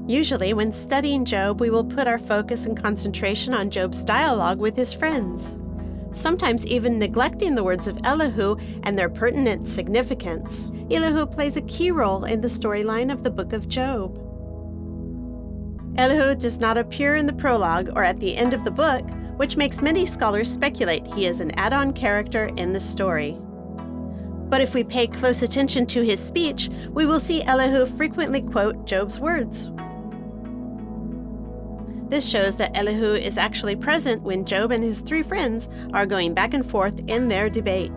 Usually, when studying Job, we will put our focus and concentration on Job's dialogue with his friends, sometimes even neglecting the words of Elihu and their pertinent significance. Elihu plays a key role in the storyline of the book of Job. Elihu does not appear in the prologue or at the end of the book, which makes many scholars speculate he is an add-on character in the story. But if we pay close attention to his speech, we will see Elihu frequently quote Job's words. This shows that Elihu is actually present when Job and his three friends are going back and forth in their debate.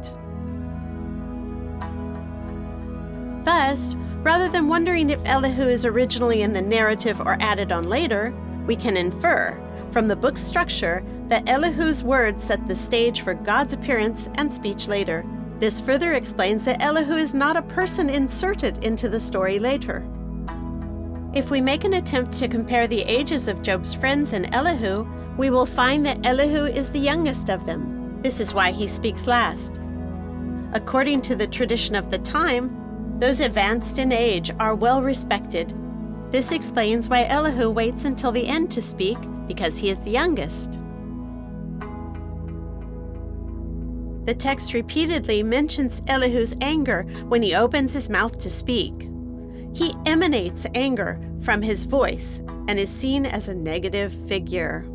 Thus, rather than wondering if Elihu is originally in the narrative or added on later, we can infer from the book's structure that Elihu's words set the stage for God's appearance and speech later. This further explains that Elihu is not a person inserted into the story later. If we make an attempt to compare the ages of Job's friends and Elihu, we will find that Elihu is the youngest of them. This is why he speaks last. According to the tradition of the time, those advanced in age are well respected. This explains why Elihu waits until the end to speak, because he is the youngest. The text repeatedly mentions Elihu's anger when he opens his mouth to speak. He emanates anger from his voice and is seen as a negative figure.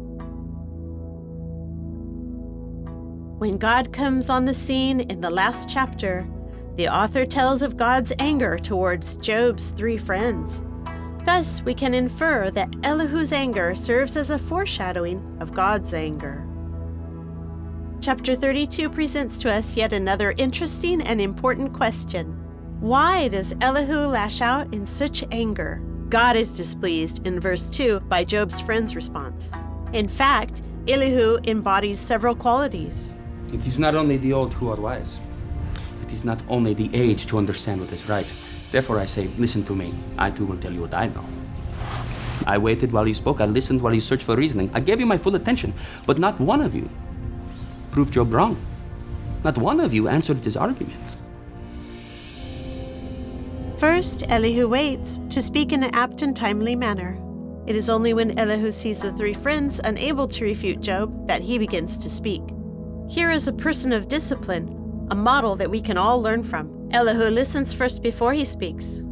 When God comes on the scene in the last chapter, the author tells of God's anger towards Job's three friends. Thus, we can infer that Elihu's anger serves as a foreshadowing of God's anger. Chapter 32 presents to us yet another interesting and important question. Why does Elihu lash out in such anger? God is displeased in verse 2 by Job's friend's response. In fact, Elihu embodies several qualities. It is not only the old who are wise. It is not only the age to understand what is right. Therefore I say, listen to me. I too will tell you what I know. I waited while you spoke. I listened while you searched for reasoning. I gave you my full attention, but not one of you proved Job wrong. Not one of you answered his arguments. First, Elihu waits to speak in an apt and timely manner. It is only when Elihu sees the three friends unable to refute Job that he begins to speak. Here is a person of discipline, a model that we can all learn from. Elihu listens first before he speaks.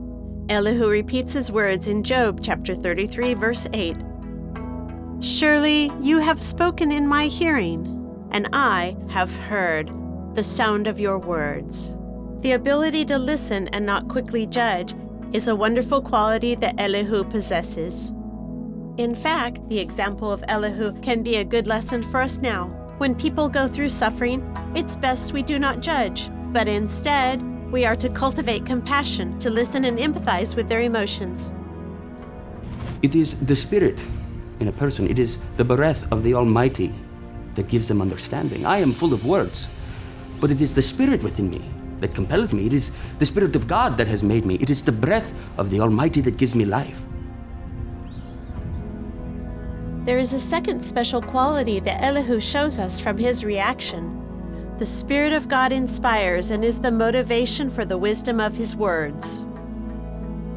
Elihu repeats his words in Job chapter 33, verse 8. Surely you have spoken in my hearing, and I have heard the sound of your words. The ability to listen and not quickly judge is a wonderful quality that Elihu possesses. In fact, the example of Elihu can be a good lesson for us now. When people go through suffering, it's best we do not judge, but instead, we are to cultivate compassion, to listen and empathize with their emotions. It is the spirit in a person. It is the breath of the Almighty that gives them understanding. I am full of words, but it is the spirit within me that compels me. It is the Spirit of God that has made me. It is the breath of the Almighty that gives me life. There is a second special quality that Elihu shows us from his reaction. The Spirit of God inspires and is the motivation for the wisdom of his words.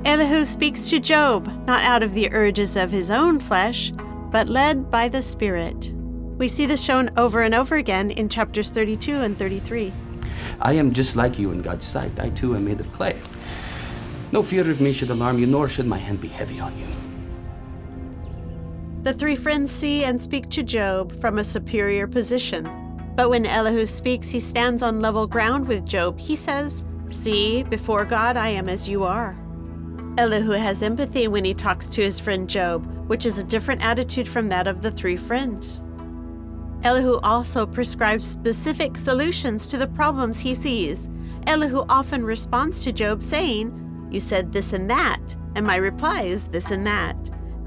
Elihu speaks to Job, not out of the urges of his own flesh, but led by the Spirit. We see this shown over and over again in chapters 32 and 33. I am just like you in God's sight. I too am made of clay. No fear of me should alarm you, nor should my hand be heavy on you. The three friends see and speak to Job from a superior position. But when Elihu speaks, he stands on level ground with Job. He says, "See, before God I am as you are." Elihu has empathy when he talks to his friend Job, which is a different attitude from that of the three friends. Elihu also prescribes specific solutions to the problems he sees. Elihu often responds to Job saying, "You said this and that, and my reply is this and that."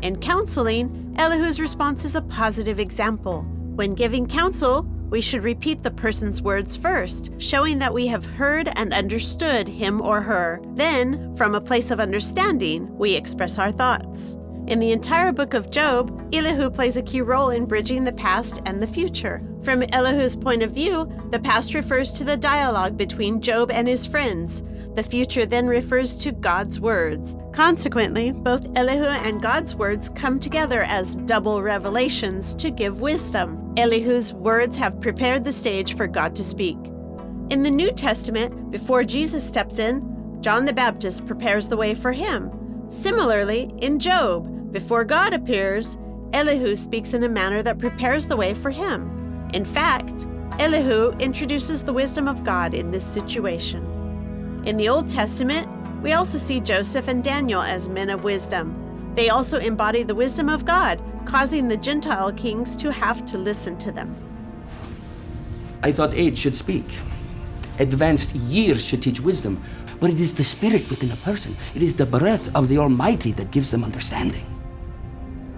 In counseling, Elihu's response is a positive example. When giving counsel, we should repeat the person's words first, showing that we have heard and understood him or her. Then, from a place of understanding, we express our thoughts. In the entire book of Job, Elihu plays a key role in bridging the past and the future. From Elihu's point of view, the past refers to the dialogue between Job and his friends. The future then refers to God's words. Consequently, both Elihu and God's words come together as double revelations to give wisdom. Elihu's words have prepared the stage for God to speak. In the New Testament, before Jesus steps in, John the Baptist prepares the way for him. Similarly, in Job, before God appears, Elihu speaks in a manner that prepares the way for him. In fact, Elihu introduces the wisdom of God in this situation. In the Old Testament, we also see Joseph and Daniel as men of wisdom. They also embody the wisdom of God, causing the Gentile kings to have to listen to them. I thought age should speak. Advanced years should teach wisdom. But it is the spirit within a person. It is the breath of the Almighty that gives them understanding.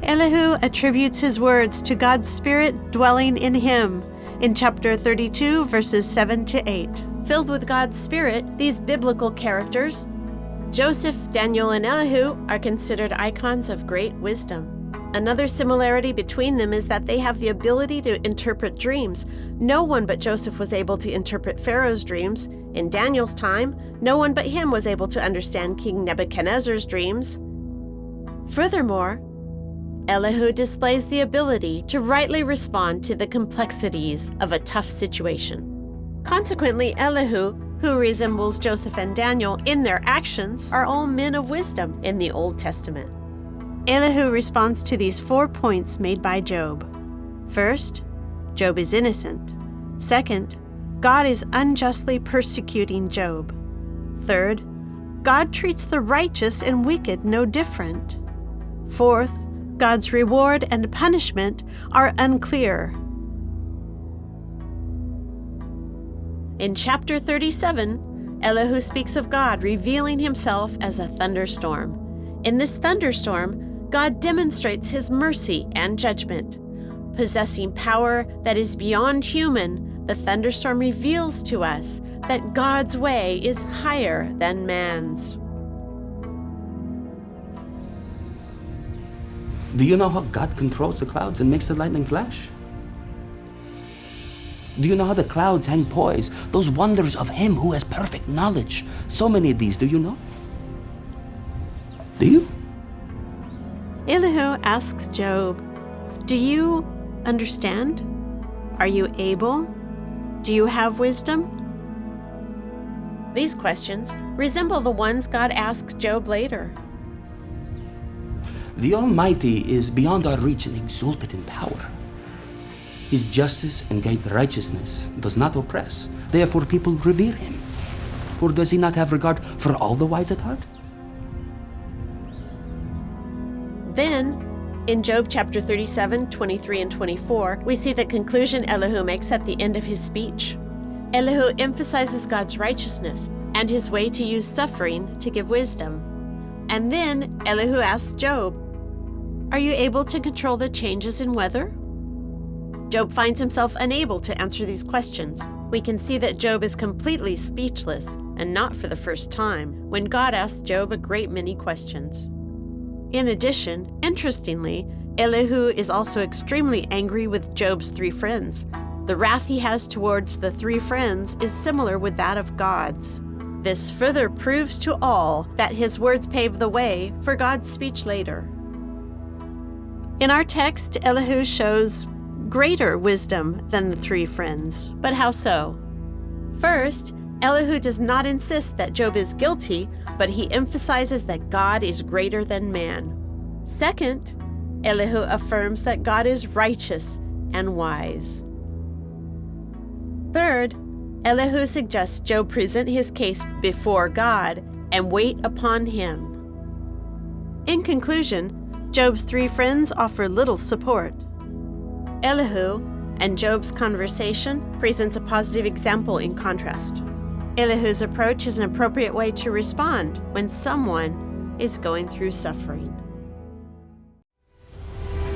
Elihu attributes his words to God's Spirit dwelling in him in chapter 32, verses 7 to 8. Filled with God's Spirit, these biblical characters, Joseph, Daniel, and Elihu, are considered icons of great wisdom. Another similarity between them is that they have the ability to interpret dreams. No one but Joseph was able to interpret Pharaoh's dreams. In Daniel's time, no one but him was able to understand King Nebuchadnezzar's dreams. Furthermore, Elihu displays the ability to rightly respond to the complexities of a tough situation. Consequently, Elihu, who resembles Joseph and Daniel in their actions, are all men of wisdom in the Old Testament. Elihu responds to these 4 points made by Job. First, Job is innocent. Second, God is unjustly persecuting Job. Third, God treats the righteous and wicked no different. Fourth, God's reward and punishment are unclear. In chapter 37, Elihu speaks of God revealing himself as a thunderstorm. In this thunderstorm, God demonstrates his mercy and judgment. Possessing power that is beyond human, the thunderstorm reveals to us that God's way is higher than man's. Do you know how God controls the clouds and makes the lightning flash? Do you know how the clouds hang poised, those wonders of Him who has perfect knowledge? So many of these, do you know? Do you? Elihu asks Job, "Do you understand? Are you able? Do you have wisdom?" These questions resemble the ones God asks Job later. The Almighty is beyond our reach and exalted in power. His justice and great righteousness does not oppress. Therefore people revere Him. For does He not have regard for all the wise at heart? Then, in Job chapter 37, 23, and 24, we see the conclusion Elihu makes at the end of his speech. Elihu emphasizes God's righteousness and his way to use suffering to give wisdom. And then Elihu asks Job, "Are you able to control the changes in weather?" Job finds himself unable to answer these questions. We can see that Job is completely speechless, and not for the first time, when God asks Job a great many questions. In addition, interestingly, Elihu is also extremely angry with Job's 3 friends. The wrath he has towards the 3 friends is similar with that of God's. This further proves to all that his words pave the way for God's speech later. In our text, Elihu shows greater wisdom than the 3 friends. But how so? First, Elihu does not insist that Job is guilty, but he emphasizes that God is greater than man. Second, Elihu affirms that God is righteous and wise. Third, Elihu suggests Job present his case before God and wait upon Him. In conclusion, Job's 3 friends offer little support. Elihu and Job's conversation presents a positive example in contrast. Elihu's approach is an appropriate way to respond when someone is going through suffering.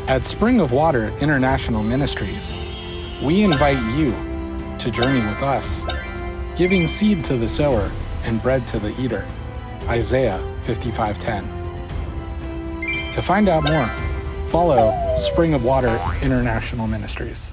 At Spring of Water International Ministries, we invite you to journey with us, giving seed to the sower and bread to the eater. Isaiah 55:10. To find out more, follow Spring of Water International Ministries.